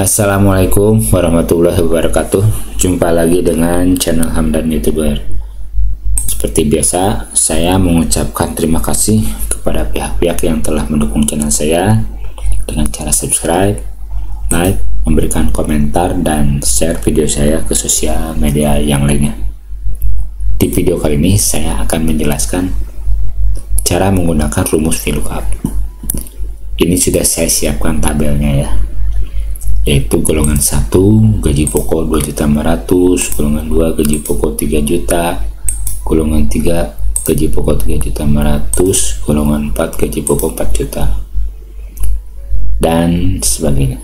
Assalamualaikum warahmatullahi wabarakatuh. Jumpa lagi dengan channel Hamdan YouTuber. Seperti biasa, saya mengucapkan terima kasih kepada pihak-pihak yang telah mendukung channel saya dengan cara subscribe, like, memberikan komentar, dan share video saya ke sosial media yang lainnya. Di video kali ini saya akan menjelaskan cara menggunakan rumus VLOOKUP. Ini sudah saya siapkan tabelnya ya, yaitu golongan 1 gaji pokok 2.500.000, golongan 2 gaji pokok 3 juta, golongan 3 gaji pokok 3.500.000, golongan 4 gaji pokok 4 juta, dan sebagainya.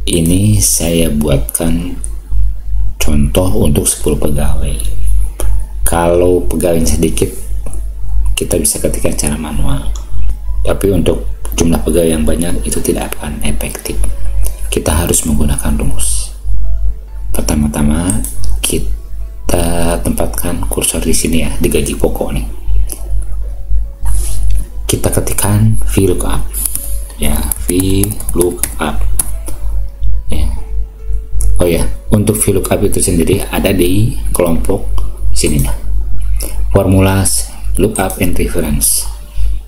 Ini saya buatkan contoh untuk 10 pegawai. Kalau pegawainya sedikit, kita bisa ketikkan cara manual, tapi untuk jumlah pegawai yang banyak itu tidak akan efektif. Kita harus menggunakan rumus. Pertama-tama kita tempatkan kursor di sini ya, di gaji pokok nih. Kita ketikkan VLOOKUP ya, VLOOKUP ya. Oh ya, untuk VLOOKUP itu sendiri ada di kelompok sini nih, formulas lookup and reference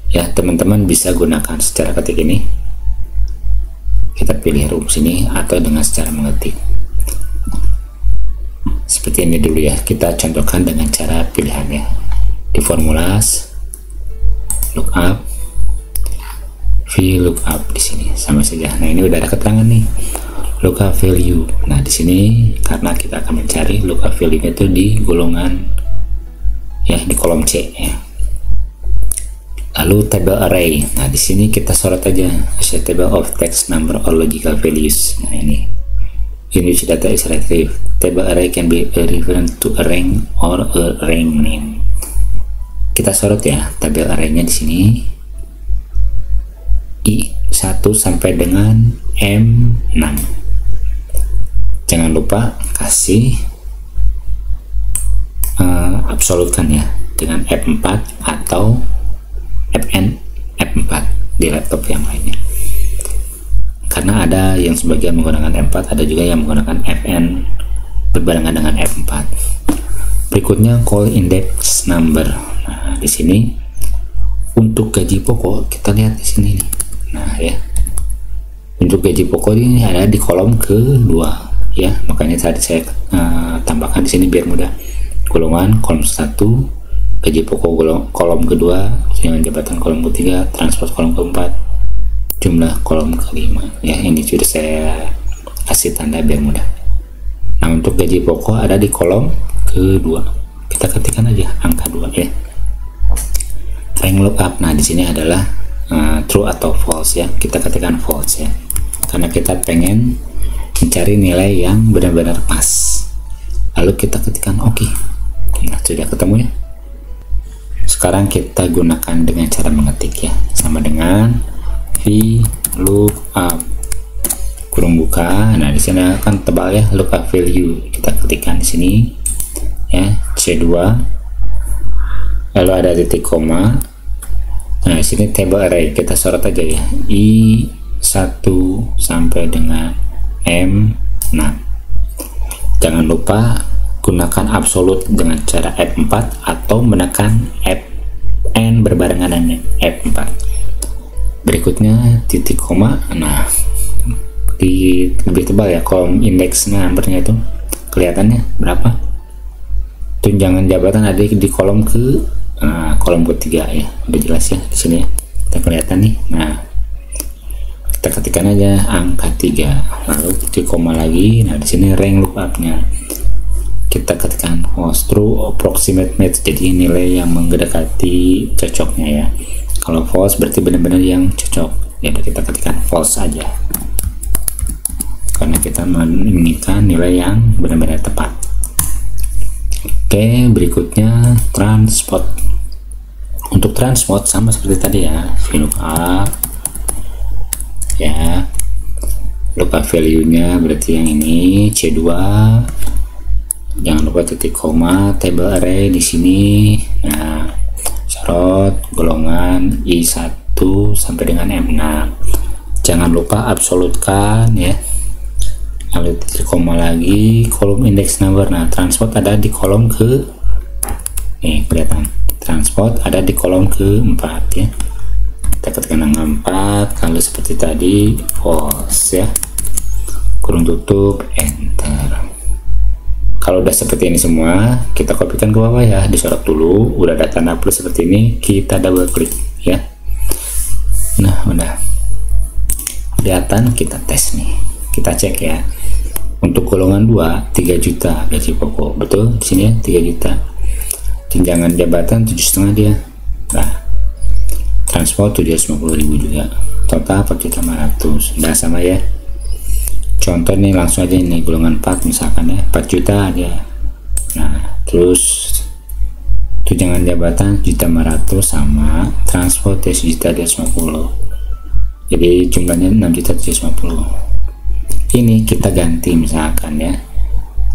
ya. Teman-teman bisa gunakan secara ketik ini, kita pilih rumus ini, atau dengan secara mengetik seperti ini dulu ya. Kita contohkan dengan cara pilihannya di formulas lookup, VLOOKUP di sini sama saja. Nah, ini udah ada keterangan nih, lookup value. Nah, di sini karena kita akan mencari lookup value itu di golongan ya, di kolom C ya. Lalu table array. Nah, di sini kita sorot aja as table of text number or logical values. Nah, ini which data is retrieved. Table array can be a reference to a rank or a rank name. Kita sorot ya tabel arraynya di sini, I1 sampai dengan M6. Jangan lupa kasih absolutkan ya dengan F4 atau F4 di laptop yang lainnya, karena ada yang sebagian menggunakan F4, ada juga yang menggunakan Fn berbarengan dengan F4. Berikutnya call index number. Nah, di sini untuk gaji pokok kita lihat di sini nih. Nah ya, untuk gaji pokok ini ada di kolom kedua ya, makanya tadi saya tambahkan di sini biar mudah. Golongan kolom 1, gaji pokok kolom kedua, tunjangan jabatan kolom ketiga, transport kolom keempat, jumlah kolom kelima ya. Ini sudah saya kasih tanda biar mudah. Nah, untuk gaji pokok ada di kolom kedua, kita ketikkan aja angka 2 ya. Rank lookup. Nah, di sini adalah true atau false ya, kita ketikkan false ya, karena kita pengen mencari nilai yang benar-benar pas. Lalu kita ketikkan oke. Nah, sudah ketemu ya. Sekarang kita gunakan dengan cara mengetik ya, sama dengan VLOOKUP kurung buka. Nah, di sini akan tebal ya, lookup value. Kita ketikkan di sini ya, C2, lalu ada titik koma. Nah, di sini table array, kita sorot aja ya, I1 sampai dengan M6. Jangan lupa gunakan absolut dengan cara F4 atau menekan Fn berbarengan dengan F4. Berikutnya titik koma. Nah, lebih tebal ya kolom indeks numbernya, itu kelihatannya berapa. Tunjangan jabatan ada di kolom kolom ketiga ya, udah jelas ya di sini ya, kita kelihatan nih. Nah, kita ketikkan aja angka 3, lalu titik koma lagi. Nah, di sini rank lookupnya kita ketikkan false, true approximate match, jadi nilai yang mendekati cocoknya ya. Kalau false berarti benar-benar yang cocok ya, kita ketikkan false aja karena kita menginginkan nilai yang benar-benar tepat. Oke, berikutnya transport. Untuk transport sama seperti tadi ya, VLOOKUP ya, lookup value nya berarti yang ini C2. Jangan lupa titik koma, table array di sini. Nah, sorot golongan I1 sampai dengan M6. Jangan lupa absolutkan ya, lalu titik koma lagi, kolom index number. Nah, transport ada di kolom ke, nih kelihatan, transport ada di kolom keempat ya. Kita ketikkan angka 4, lalu seperti tadi false ya, kurung tutup, enter. Kalau udah seperti ini semua, kita kopikan ke bawah ya, disorot dulu. Udah ada tanda plus seperti ini, kita double klik ya. Nah, udah kelihatan, kita tes nih, kita cek ya. Untuk golongan 2 3 juta gaji pokok, betul di sini ya, 3 juta. Tunjangan jabatan 7,5 dia. Nah, transport 750.000 juga, total 4.500.000. Udah sama ya. Contoh nih, langsung aja ini golongan 4 misalkan ya, 4 juta dia. Nah, terus tunjangan jabatan 1.500.000 sama transport 1.250.000, jadi jumlahnya 6.750.000. Ini kita ganti misalkan ya,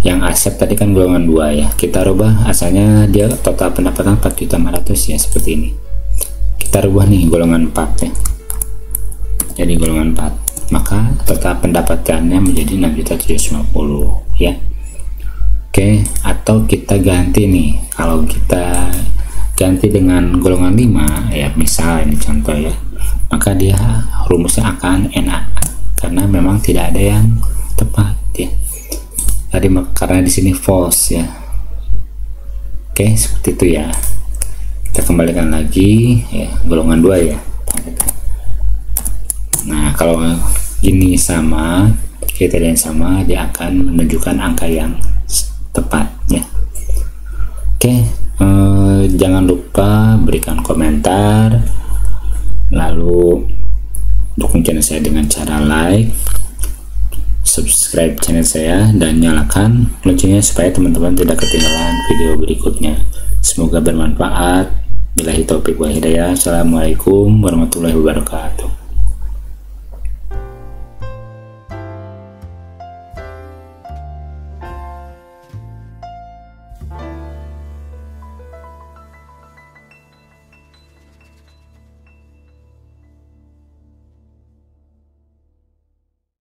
yang aset tadi kan golongan 2 ya, kita rubah asalnya dia total pendapatan 4.500.000 ya, seperti ini. Kita rubah nih golongan 4 ya, jadi golongan 4, maka total pendapatannya menjadi 6.750.000 ya. Oke, atau kita ganti nih, kalau kita ganti dengan golongan 5 ya, misal ini contoh ya, maka dia rumusnya akan enak karena memang tidak ada yang tepat ya tadi, karena di sini false ya. Oke, seperti itu ya. Kita kembalikan lagi ya, golongan 2 ya. Nah, kalau ini sama, kriteria yang sama, dia akan menunjukkan angka yang tepat ya. Oke, jangan lupa berikan komentar, lalu dukung channel saya dengan cara like, subscribe channel saya, dan nyalakan loncengnya supaya teman-teman tidak ketinggalan video berikutnya. Semoga bermanfaat. Billahi taufiq wal hidayah. Assalamualaikum warahmatullahi wabarakatuh.